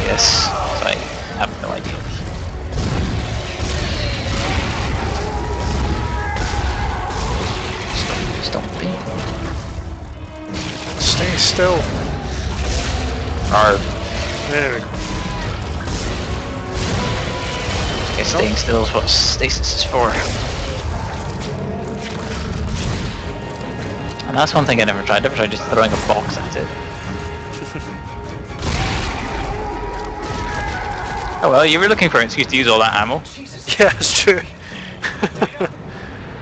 guess. So I have no idea. Stop being. Stay still. Or There we go. I guess staying still is what stasis is for. And that's one thing I never tried. I never tried just throwing a box at it. Oh well, you were looking for an excuse to use all that ammo. Yeah, it's true.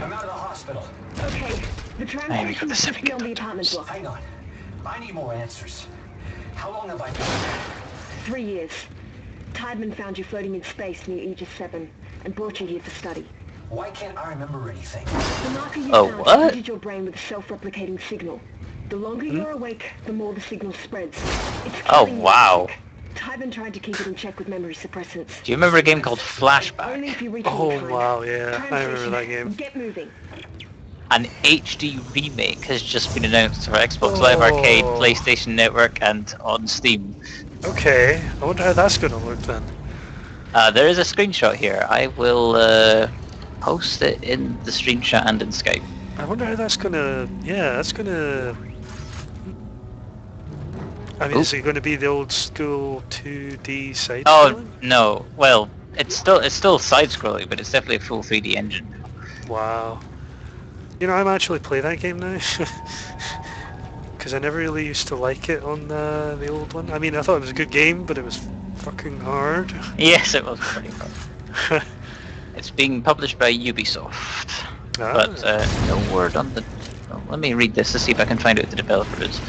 I'm out of the hospital. Okay, the Hey, we got transmission the is just beyond the semiconductors. apartment block. Hang on. I need more answers. How long have I been? 3 years. Tideman found you floating in space near Aegis 7 and brought you here for study. Why can't I remember anything? The marker you Oh, found what? flooded your brain with a self-replicating signal. The longer you're awake, the more the signal spreads. It's Oh, killing you. wow. Tideman tried to keep it in check with memory suppressants. Do you remember a game called Only Flashback? if you reach Oh in time. wow, yeah, I remember that Translation, game. Get moving. An HD remake has just been announced for Xbox Live Arcade, Oh. PlayStation Network, and on Steam. Okay, I wonder how that's gonna look then. There is a screenshot here. I will post it in the stream chat and in Skype. I wonder how that's gonna. Yeah, that's gonna. I mean, Oop. is it going to be the old school 2D side? Oh no! Well, it's still side-scrolling, but it's definitely a full 3D engine. Wow. You know, I'm actually play that game now. Because I never really used to like it on the old one. I mean, I thought it was a good game, but it was fucking hard. Yes, it was pretty fun. It's being published by Ubisoft, but no word on the. Oh, let me read this to see if I can find out who the developer is.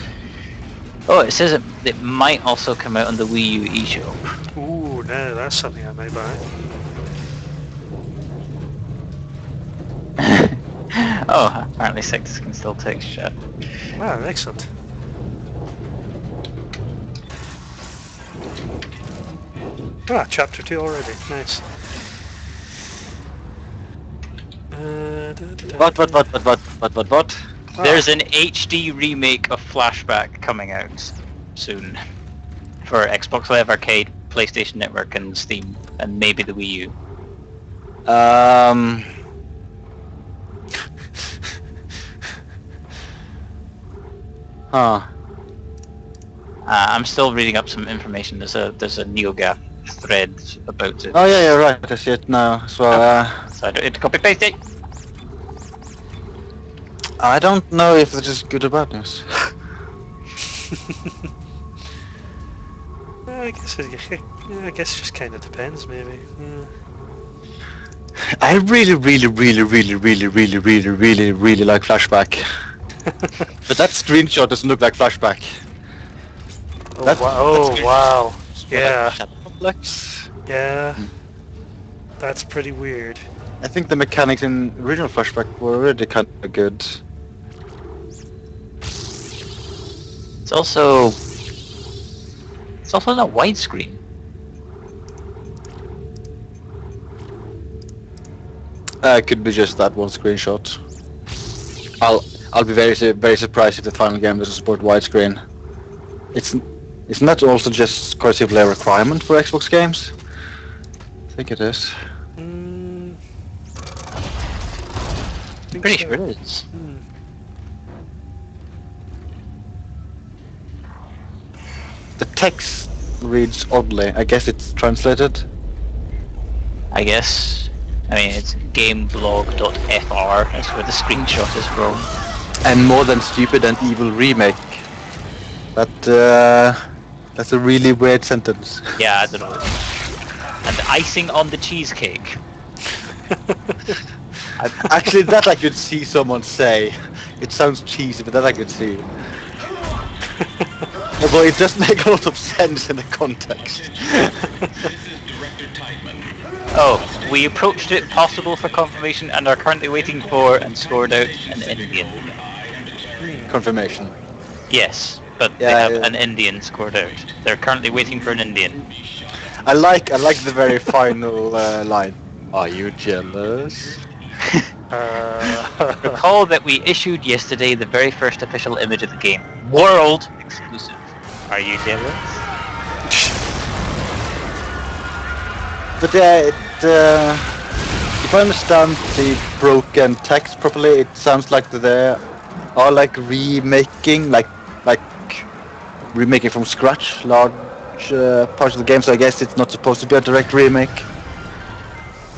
Oh, it says it might also come out on the Wii U eShop. Ooh, now that's something I might buy. Oh, apparently Six can still take shit. Wow, excellent. Ah, chapter 2 already. Nice. What? There's an HD remake of Flashback coming out soon for Xbox Live Arcade, PlayStation Network, and Steam, and maybe the Wii U. Huh. I'm still reading up some information. There's a NeoGAF thread about it. Oh yeah, right. I see it now. So So I don't need to copy paste it. I don't know if this is good or bad news. I guess it just kind of depends, maybe. Yeah. I really like Flashback. But that screenshot doesn't look like Flashback. Oh, That's- wow. Oh, that's good. wow. Like Yeah, Shadow Complex. yeah. That's pretty weird. I think the mechanics in original Flashback were really kind of good. It's also not widescreen. It could be just that one screenshot. I'll be very surprised if the final game doesn't support widescreen. Isn't that also just coercively a requirement for Xbox games? I think it is. Mm, think Pretty so. sure it is. Hmm. The text reads oddly. I guess it's translated. I guess. I mean, it's gameblog.fr. That's where the screenshot is from. And more than stupid and evil remake. That's a really weird sentence. Yeah, I don't know. And icing on the cheesecake. Actually, that I could see someone say. It sounds cheesy, but that I could see. Although it does make a lot of sense in the context. Oh, we approached it possible for confirmation and are currently waiting for and scored out an Indian. Confirmation. Yes, but they Yeah, have yeah. an Indian scored out. They're currently waiting for an Indian. I like the very final line. Are you jealous? Recall that we issued yesterday the very first official image of the game. World exclusive. Are you jealous? But yeah, if I understand the broken text properly, it sounds like they are like remaking, like remaking from scratch large parts of the game. So I guess it's not supposed to be a direct remake,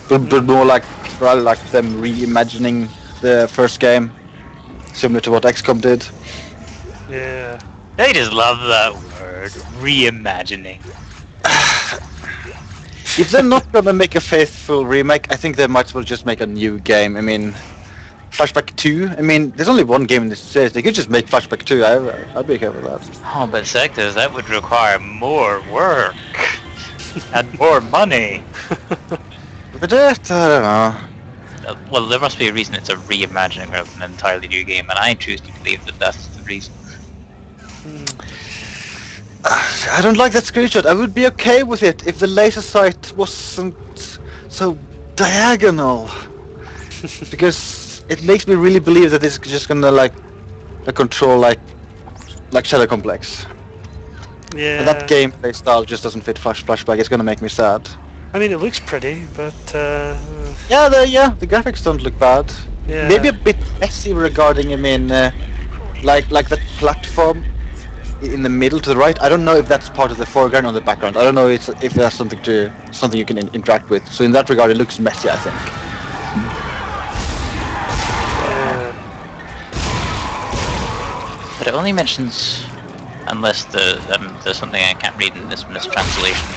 but more like rather like them reimagining the first game, similar to what XCOM did. Yeah. I just love that word, reimagining. If they're not gonna make a faithful remake, I think they might as well just make a new game. I mean, Flashback 2. I mean, there's only one game in this series. They could just make Flashback 2. I'd be okay with that. Oh, but Sectors, that would require more work and more money. But I don't know. Well, there must be a reason it's a reimagining rather than an entirely new game, and I choose to believe that that's the reason. I don't like that screenshot. I would be okay with it if the laser sight wasn't so diagonal, because it makes me really believe that it's just gonna like control like Shadow Complex. Yeah. And that gameplay style just doesn't fit Flashback. It's gonna make me sad. I mean, it looks pretty, but Yeah, the graphics don't look bad. yeah. Maybe a bit messy regarding, I mean, like that platform in the middle to the right. I don't know if that's part of the foreground or the background. I don't know if that's something you can interact with. So in that regard, it looks messy, I think. But it only mentions, unless there's something I can't read in this mistranslation.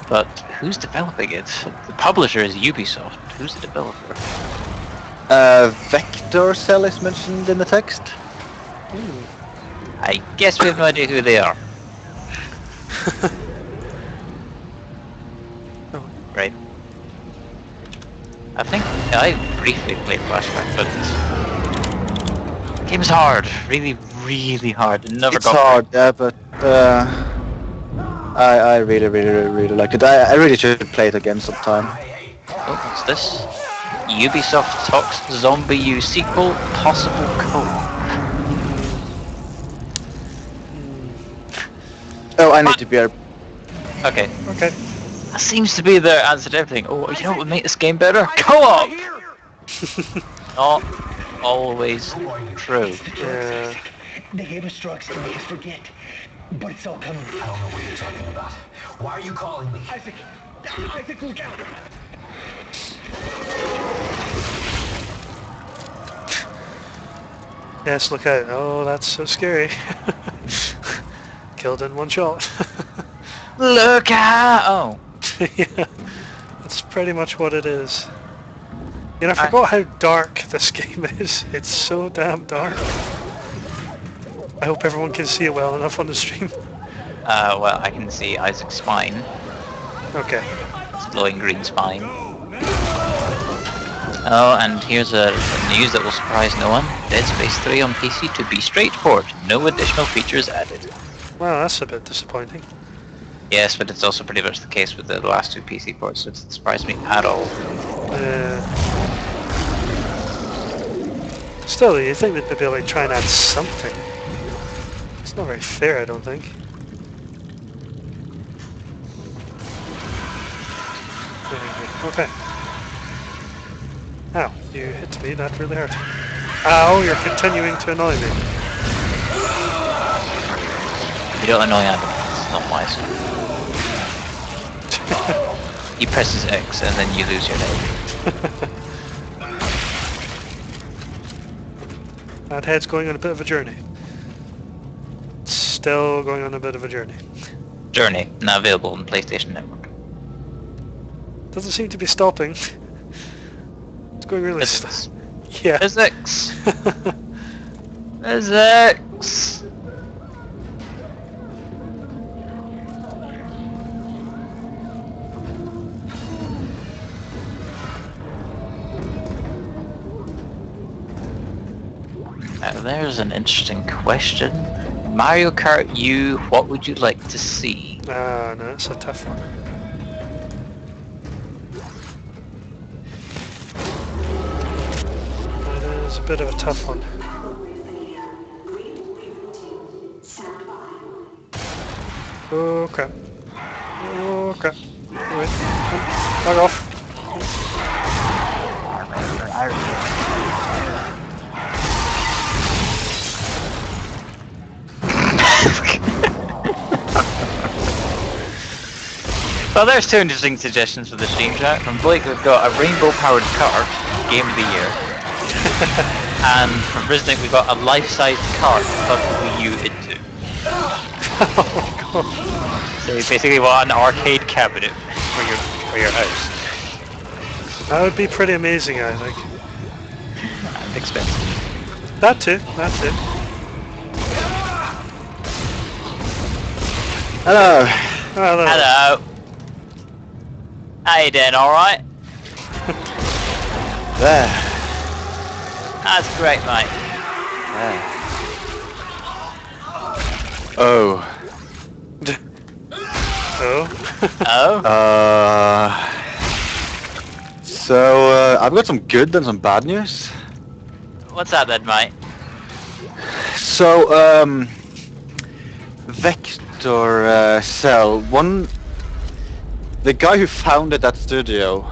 But who's developing it? The publisher is Ubisoft. Who's the developer? Vector Cell is mentioned in the text. I guess we have no idea who they are. Right. I think I briefly played Flashback, but the game's hard. Really, really hard. It never It's got hard, yeah, but I really liked it. I really should play it again sometime. Oh, what's this? Ubisoft talks Zombie U sequel, possible co-op. Oh, I need to be a... Okay, Okay. that seems to be their answer to everything. Oh, you know what would make this game better? Co-op! Not always true. Yeah. They gave us drugs to make us forget. But it's all coming. I don't know what you're talking about. Why are you calling me? Isaac, look out! Yes, look out. Oh, that's so scary. Killed in one shot. Look out! Oh. Yeah, that's pretty much what it is. You know, I forgot how dark this game is. It's so damn dark. I hope everyone can see it well enough on the stream. Well, I can see Isaac's spine. Okay. It's glowing green spine. Oh, and here's a news that will surprise no one. Dead Space 3 on PC to be straightforward. No additional features added. Well, that's a bit disappointing. Yes, but it's also pretty much the case with the last two PC ports, so it doesn't surprise me at all. Still, you think they'd maybe like try and add something. It's not very fair, I don't think. Okay. Ow, you hit me, that really hurt. Ow, you're continuing to annoy me. You don't annoy animals, it's not wise. He presses X and then you lose your name. That head's going on a bit of a journey. Still going on a bit of a journey. Journey, now available on PlayStation Network. Doesn't seem to be stopping. It's going really Physics. Yeah. Physics! Physics! Now there's an interesting question. Mario Kart U, what would you like to see? Ah, no, it's a tough one. It is a bit of a tough one. Oh crap. Oh crap. away. Bug off. Well, there's two interesting suggestions for the stream chat. From Blake, we've got a rainbow-powered cart, Game of the Year. And from Brisnick, we've got a life-size cart to plug the Wii U into. Oh, So you basically want an arcade cabinet for your house. God. That would be pretty amazing, I think. And expensive. That too. Hello. Hello. Hello. How you doing, alright? There. That's great, mate. Oh. Oh. Oh? So, I've got some good and some bad news. What's that then, mate? So, Vector Cell, the guy who founded that studio,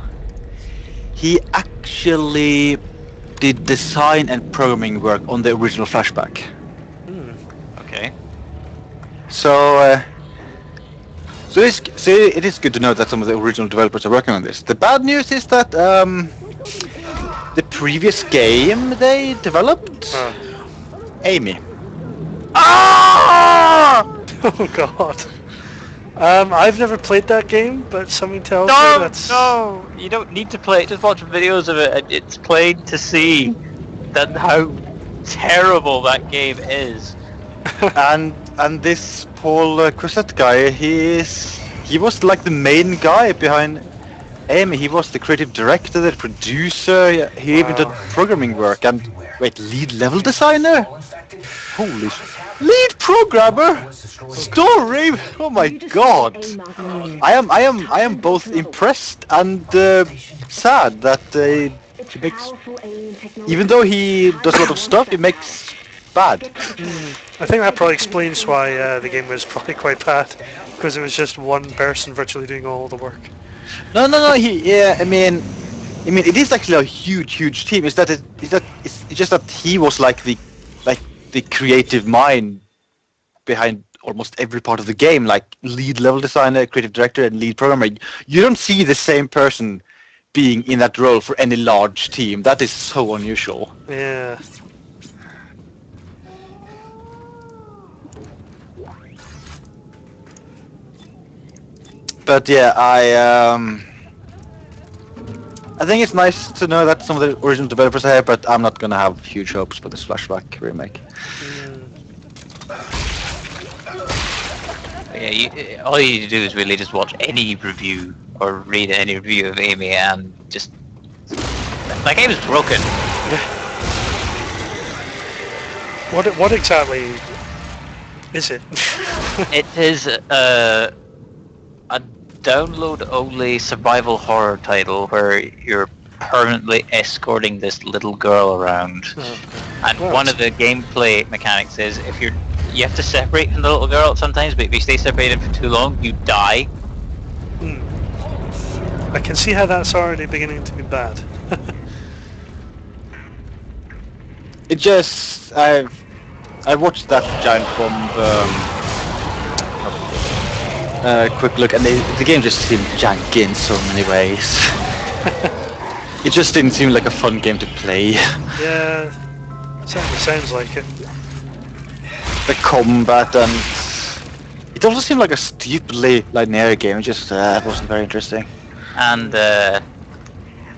he actually did design and programming work on the original Flashback. Okay. So it is good to know that some of the original developers are working on this. The bad news is that the previous game they developed, Amy. Ah! Oh God. I've never played that game, but something tells me that's... No! You don't need to play it, just watch videos of it, and it's plain to see that how terrible that game is. and this Paul Crusette guy, he was like the main guy behind Amy. He was the creative director, the producer. He even did programming work and lead level designer. Holy lead programmer, story. Oh my God! I am both impressed and sad that he makes. Even though he does a lot of stuff, he makes bad. I think that probably explains why the game was probably quite bad, because it was just one person virtually doing all the work. No. I mean, it is actually a huge team. It's just that he was like the creative mind behind almost every part of the game, like lead level designer, creative director, and lead programmer. You don't see the same person being in that role for any large team. That is so unusual. Yeah. But yeah, I think it's nice to know that some of the original developers are here, but I'm not gonna have huge hopes for this Flashback remake. Yeah, all you need to do is really just watch any review or read any review of Amy, and just that game is broken. What exactly is it? It is a download-only survival horror title where you're permanently escorting this little girl around. And one of the gameplay mechanics is you have to separate from the little girl sometimes, but if you stay separated for too long, you die. I can see how that's already beginning to be bad. It just I watched that Giant Bomb quick look, and the game just seemed janky in so many ways. It just didn't seem like a fun game to play. Yeah, certainly sounds like it. The combat, and it also seemed like a stupidly linear game. It just wasn't very interesting. And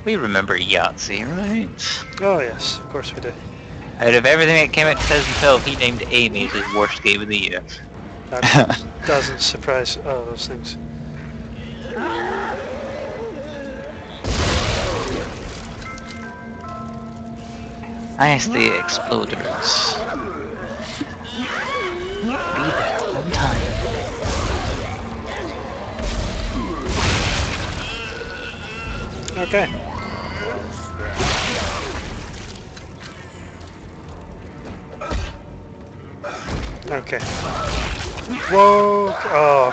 we remember Yahtzee, right? Oh yes, of course we do. Out of everything that came out in 2012, he named Amy as his worst game of the year. That doesn't surprise those things. Nice, the exploders. Be there on time. Okay. Okay. Whoa! Oh.